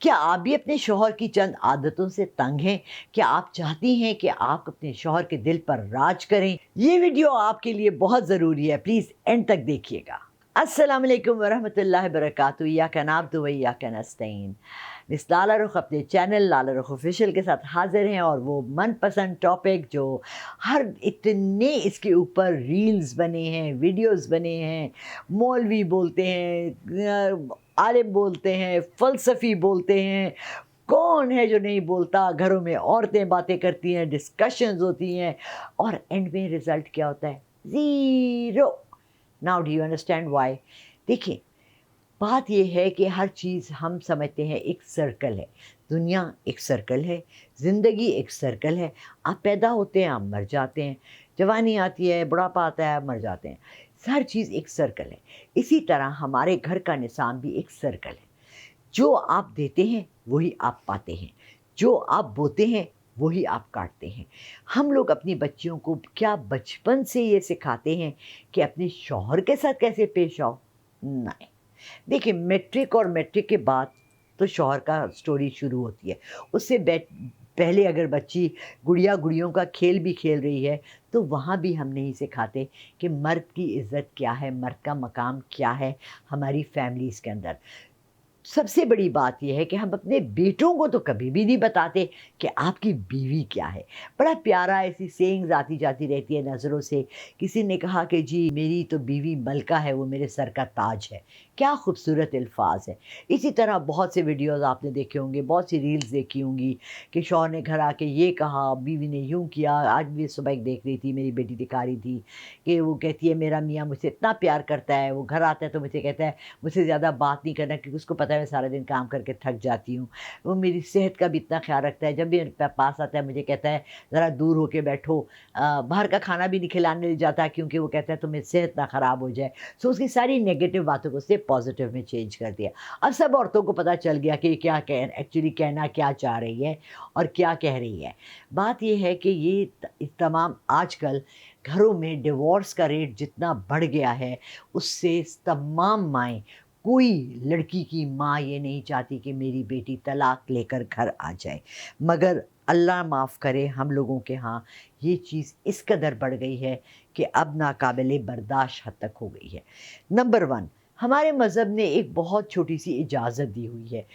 क्या आप भी अपने शौहर की चंद आदतों से तंग हैं? क्या आप चाहती हैं कि आप अपने शौहर के दिल पर राज करें? ये वीडियो आपके लिए बहुत ज़रूरी है, प्लीज़ एंड तक देखिएगा। अस्सलाम वालेकुम वरहमतुल्लाहि वबरकातुहू, इय्याका नअब्दु व इय्याका नस्तईन। मिस लाला रुख अपने चैनल लाला रुख ऑफिशियल के साथ हाजिर हैं, और वो मनपसंद टॉपिक जो हर इतने इसके ऊपर रील्स बने हैं, वीडियोस बने हैं, मौलवी बोलते हैं, आलिम बोलते हैं, फ़लसफ़ी बोलते हैं, कौन है जो नहीं बोलता, घरों में औरतें बातें करती हैं, डिस्कशंस होती हैं, और एंड में रिज़ल्ट क्या होता है? Zero. Now do you understand why? देखिए, बात ये है कि हर चीज़ हम समझते हैं एक सर्कल है, दुनिया एक सर्कल है, ज़िंदगी एक सर्कल है। आप पैदा होते हैं, आप मर जाते हैं, जवानी आती है, बुढ़ापा आता है, आप मर जाते हैं। हर चीज़ एक सर्कल है। इसी तरह हमारे घर का निज़ाम भी एक सर्कल है। जो आप देते हैं वही आप पाते हैं, जो आप बोते हैं वही आप काटते हैं। हम लोग अपनी बच्चियों को क्या बचपन से ये सिखाते हैं कि अपने शौहर के साथ कैसे पेश आओ? नहीं। देखिए, मैट्रिक और मैट्रिक के बाद तो शौहर का स्टोरी शुरू होती है। उससे पहले अगर बच्ची गुड़िया गुड़ियों का खेल भी खेल रही है, तो वहाँ भी हम नहीं सिखाते कि मर्द की इज़्ज़त क्या है, मर्द का मकाम क्या है हमारी फैमिलीज़ के अंदर। सबसे बड़ी बात यह है कि हम अपने बेटों को तो कभी भी नहीं बताते कि आपकी बीवी क्या है। बड़ा प्यारा ऐसी सेइंग्स आती जाती रहती है नज़रों से। किसी ने कहा कि जी मेरी तो बीवी मलका है, वो मेरे सर का ताज है। क्या खूबसूरत अल्फाज है। इसी तरह बहुत से वीडियोस आपने देखे होंगे, बहुत सी रील्स देखी होंगी कि शौहर ने घर आके ये कहा, बीवी ने यूँ किया। आज भी सुबह एक देख रही थी, मेरी बेटी दिखा रही थी कि वो कहती है मेरा मियाँ मुझसे इतना प्यार करता है, वो घर आता है तो मुझे कहता है मुझसे ज़्यादा बात नहीं करना, क्योंकि उसको पता है मैं सारा दिन काम करके थक जाती हूँ। वो मेरी सेहत का भी इतना ख़्याल रखता है, जब भी मेरे पास आता है मुझे कहता है ज़रा दूर होके बैठो। बाहर का खाना भी नहीं खिलाने ले जाता, क्योंकि वो कहता है तुम्हें सेहत ना ख़राब हो जाए। सो उसकी सारी नेगेटिव बातों को उसने पॉजिटिव में चेंज कर दिया। अब सब औरतों को पता चल गया कि क्या एक्चुअली कहना क्या चाह रही है और क्या कह रही है। बात ये है कि ये तमाम आजकल घरों में डिवोर्स का रेट जितना बढ़ गया है, उससे तमाम माएँ, कोई लड़की की माँ ये नहीं चाहती कि मेरी बेटी तलाक लेकर घर आ जाए। मगर अल्लाह माफ़ करे, हम लोगों के यहाँ ये चीज़ इस कदर बढ़ गई है कि अब नाकाबिले बर्दाश्त हद तक हो गई है। नंबर 1, हमारे मज़हब ने एक बहुत छोटी-सी इजाज़त दी हुई है।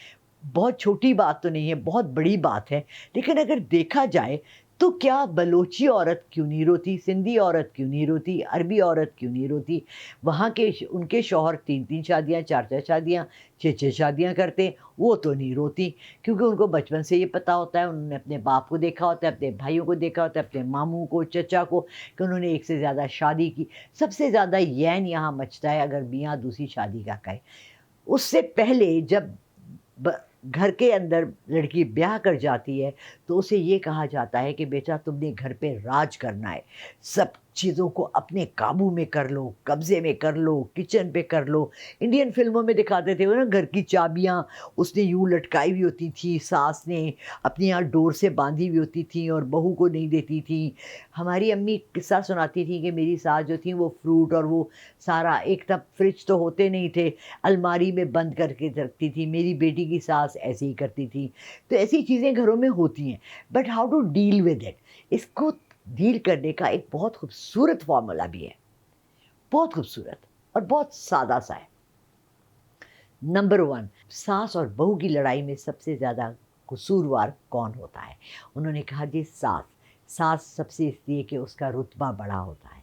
बहुत छोटी बात तो नहीं है, बहुत बड़ी बात है। लेकिन अगर देखा जाए तो क्या बलोची औरत क्यों नहीं रोती, सिंधी औरत क्यों नहीं रोती, अरबी औरत क्यों नहीं रोती? वहाँ के उनके शौहर 3-3 शादियाँ, 4-4 शादियाँ, 6-6 शादियाँ करते हैं, वो तो नहीं रोती, क्योंकि उनको बचपन से ये पता होता है, उन्होंने अपने बाप को देखा होता है, अपने भाइयों को देखा होता है, अपने मामू को, चचा को, कि उन्होंने एक से ज़्यादा शादी की। सबसे ज़्यादा यैन यहाँ मचता है अगर मियाँ दूसरी शादी का कहे। उससे पहले जब ब घर के अंदर लड़की ब्याह कर जाती है, तो उसे ये कहा जाता है कि बेटा तुमने घर पे राज करना है। सब चीज़ों को अपने काबू में कर लो, कब्ज़े में कर लो, किचन पे कर लो। इंडियन फ़िल्मों में दिखाते थे वो ना, घर की चाबियाँ उसने यूँ लटकाई हुई होती थी, सास ने अपनी यहाँ डोर से बाँधी हुई होती थी और बहू को नहीं देती थी। हमारी अम्मी किस्सा सुनाती थी कि मेरी सास जो थी वो फ्रूट और वो सारा, एक तब फ्रिज तो होते नहीं थे, अलमारी में बंद करके रखती थी। मेरी बेटी की सास ऐसे ही करती थी। तो ऐसी चीज़ें घरों में होती हैं, but how to deal with it, इसको डील करने का एक बहुत खूबसूरत फ़ॉर्मूला भी है, बहुत खूबसूरत और बहुत सादा सा है। नंबर 1, सास और बहू की लड़ाई में सबसे ज़्यादा कसूरवार कौन होता है? उन्होंने कहा जी सास। सास सबसे इसलिए कि उसका रुतबा बड़ा होता है।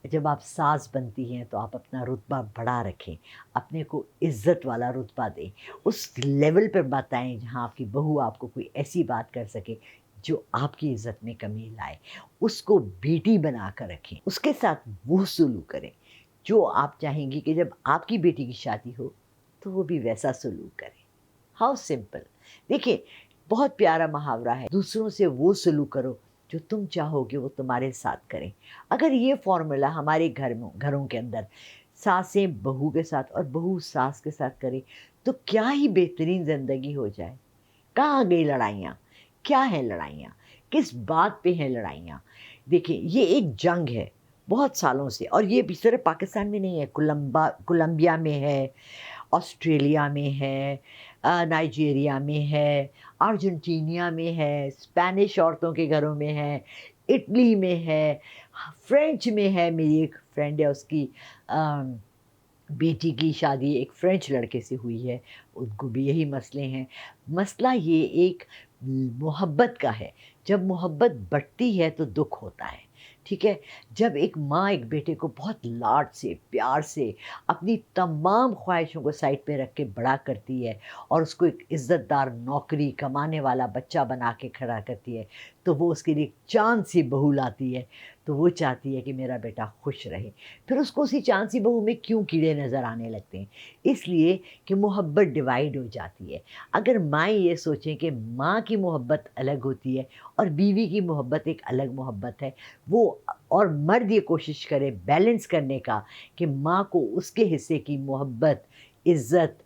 जब आप सास बनती हैं तो आप अपना रुतबा बढ़ा रखें, अपने को इज़्ज़त वाला रुतबा दें, उस लेवल पर बताएँ जहाँ आपकी बहू आपको कोई ऐसी बात कर सके जो आपकी इज़्ज़त में कमी लाए। उसको बेटी बना कर रखें, उसके साथ वो सलूक करें जो आप चाहेंगी कि जब आपकी बेटी की शादी हो तो वो भी वैसा सलूक करे। How simple. देखिए, बहुत प्यारा मुहावरा है, दूसरों से वो सलूक करो जो तुम चाहोगे वो तुम्हारे साथ करें। अगर ये फ़ॉर्मूला हमारे घरों के अंदर सासें बहू के साथ और बहू सास के साथ करें, तो क्या ही बेहतरीन ज़िंदगी हो जाए। कहाँ गई लड़ाइयाँ? क्या हैं लड़ाइयाँ? किस बात पे हैं लड़ाइयाँ? देखिए, ये एक जंग है बहुत सालों से, और ये भी सिर्फ़ पाकिस्तान में नहीं है, कोलंबिया में है, ऑस्ट्रेलिया में है, नाइजीरिया में है, अर्जेंटीनिया में है, स्पेनिश औरतों के घरों में है, इटली में है, फ्रेंच में है। मेरी एक फ्रेंड है, उसकी बेटी की शादी एक फ्रेंच लड़के से हुई है, उनको भी यही मसले हैं। मसला ये एक मोहब्बत का है। जब मोहब्बत बढ़ती है तो दुख होता है, ठीक है? जब एक माँ एक बेटे को बहुत लाड से, प्यार से, अपनी तमाम ख्वाहिशों को साइड पे रख के बड़ा करती है और उसको एक इज़्ज़तदार नौकरी, कमाने वाला बच्चा बना के खड़ा करती है, तो वो उसके लिए एक चाँद सी बहू लाती है। तो वो चाहती है कि मेरा बेटा खुश रहे। फिर उसको उसी चाँद सी बहू में क्यों कीड़े नज़र आने लगते हैं? इसलिए कि मोहब्बत डिवाइड हो जाती है। अगर माएँ ये सोचें कि माँ की मोहब्बत अलग होती है और बीवी की मोहब्बत एक अलग मोहब्बत है, वो और मर्द ये कोशिश करे बैलेंस करने का कि माँ को उसके हिस्से की मोहब्बत, इज़्ज़त,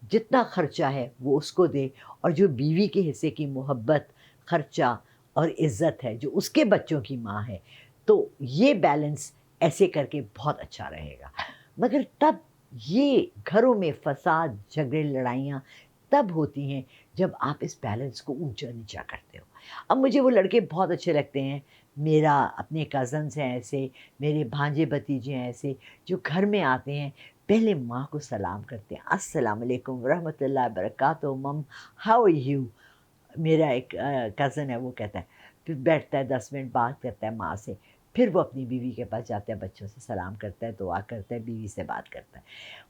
जितना खर्चा है वो उसको दे, और जो बीवी के हिस्से की मोहब्बत, खर्चा और इज़्ज़त है जो उसके बच्चों की माँ है, तो ये बैलेंस ऐसे करके बहुत अच्छा रहेगा। मगर तब ये घरों में फ़साद, झगड़े, लड़ाइयाँ तब होती हैं जब आप इस बैलेंस को ऊँचा-नीचा करते हो। अब मुझे वो लड़के बहुत अच्छे लगते हैं, मेरा अपने कज़न्स हैं ऐसे, मेरे भांजे-भतीजे हैं ऐसे, जो घर में आते हैं, पहले माँ को सलाम करते हैं, अस्सलाम वालेकुम रहमतुल्लाहि व बरकातहू मम, हाउ आर यू? मेरा एक कज़न है, वो कहता है, फिर बैठता है 10 मिनट बात करता है माँ से, फिर वो अपनी बीवी के पास जाता है, बच्चों से सलाम करता है, दुआ करता है, बीवी से बात करता है।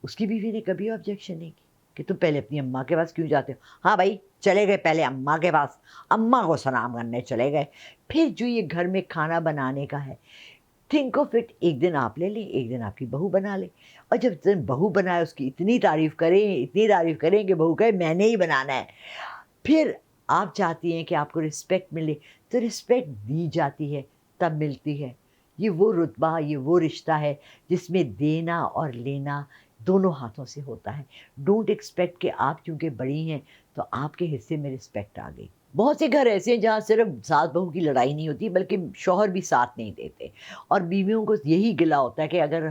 उसकी बीवी ने कभी ऑब्जेक्शन नहीं की कि तुम पहले अपनी अम्मा के पास क्यों जाते हो? हाँ भाई, चले गए पहले अम्मा के पास, अम्मा को सलाम करने चले गए। फिर जो ये घर में खाना बनाने का है, थिंक ऑफ इट, एक दिन आप ले लें, एक दिन आपकी बहू बना ले, और जब दिन बहू बनाए उसकी इतनी तारीफ़ करें कि बहू कहे मैंने ही बनाना है। फिर आप चाहती हैं कि आपको रिस्पेक्ट मिले, तो रिस्पेक्ट दी जाती है, तब मिलती है। ये वो रुतबा, ये वो रिश्ता है जिसमें देना और लेना दोनों हाथों से होता है। डोंट एक्सपेक्ट कि आप क्योंकि बड़ी हैं तो आपके हिस्से में रिस्पेक्ट आ गई। बहुत से घर ऐसे हैं जहाँ सिर्फ सास बहू की लड़ाई नहीं होती, बल्कि शौहर भी साथ नहीं देते, और बीवियों को यही गिला होता है कि अगर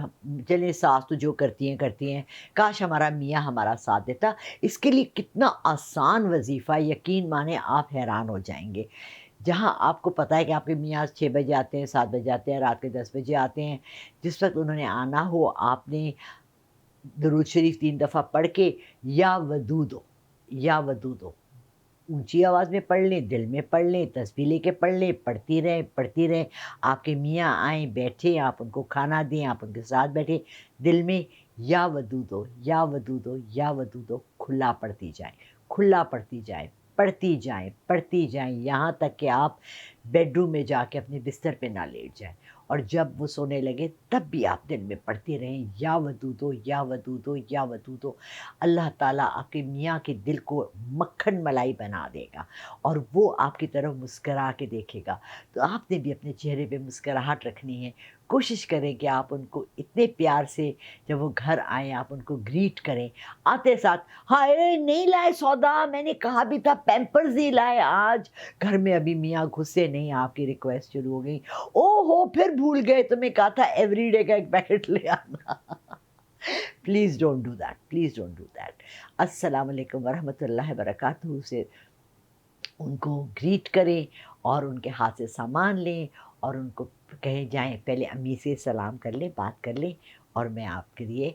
चलें, सास तो जो करती हैं, काश हमारा मियाँ हमारा साथ देता। इसके लिए कितना आसान वजीफ़ा, यकीन माने आप हैरान हो जाएंगे। जहाँ आपको पता है कि आपके मियाँ 6 बजे आते हैं, 7 बजे आते हैं, रात के 10 बजे आते हैं, जिस वक्त उन्होंने आना हो आपने दुरूद शरीफ 3 दफ़ा पढ़ के या वदूदो, या वदूदो ऊँची आवाज़ में पढ़ लें, दिल में पढ़ लें, तस्बीह लेके पढ़ लें, पढ़ती रहें। आपके मियाँ आएँ, बैठें, आप उनको खाना दें, आप उनके साथ बैठें, दिल में या वदूदो, या वदूदो, या वदूदो खुला पढ़ती जाएँ, खुला पढ़ती जाएँ, पढ़ती जाएँ, यहाँ तक कि आप बेडरूम में जाके अपने बिस्तर पे ना लेट जाएँ, और जब वो सोने लगे तब भी आप दिल में पढ़ते रहें, या वदूदो, या वदूदो, या वदूदो। अल्लाह ताला आपके मियाँ के दिल को मक्खन मलाई बना देगा और वो आपकी तरफ मुस्करा के देखेगा। तो आपने भी अपने चेहरे पे मुस्कुराहट रखनी है। कोशिश करें कि आप उनको इतने प्यार से जब वो घर आएँ आप उनको ग्रीट करें। आते साथ, हाय नहीं लाए सौदा, मैंने कहा भी था पैम्पर्स नहीं लाए आज। घर में अभी मियाँ घुसे नहीं, आपकी रिक्वेस्ट शुरू हो गई, ओहो फिर भूल गए, तुम्हें कहा था एवरीडे का एक पैकेट ले आना। Please don't do that, please don't do that. अस्सलाम वालेकुम वरहमतुल्लाहि वबरकातुहू से उनको ग्रीट करें और उनके हाथ से सामान लें और उनको कहें जाएं पहले अम्मी से सलाम कर लें, बात कर लें, और मैं आपके लिए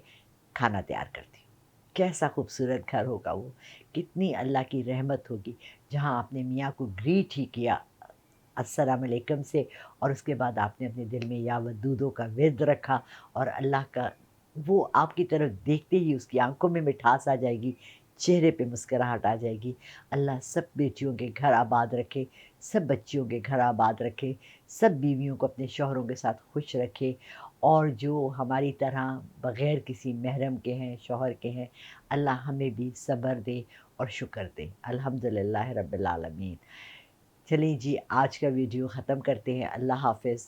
खाना तैयार करती हूँ। कैसा खूबसूरत घर होगा वो, कितनी अल्लाह की रहमत होगी जहाँ आपने मियाँ को ग्रीट ही किया अस्सलाम वालेकुम से, और उसके बाद आपने अपने दिल में या वदूदों का विर्द रखा, और अल्लाह का वो आपकी तरफ देखते ही उसकी आंखों में मिठास आ जाएगी, चेहरे पे मुस्कुराहट आ जाएगी। अल्लाह सब बेटियों के घर आबाद रखे, सब बच्चियों के घर आबाद रखे, सब बीवियों को अपने शौहरों के साथ खुश रखे, और जो हमारी तरह बग़ैर किसी महरम के हैं, शौहर के हैं, अल्लाह हमें भी सब्र दे और शुक्र दे। अल्हम्दुलिल्लाह रब्बिल आलमीन। चलिए जी, आज का वीडियो ख़त्म करते हैं। अल्लाह हाफ़िज़।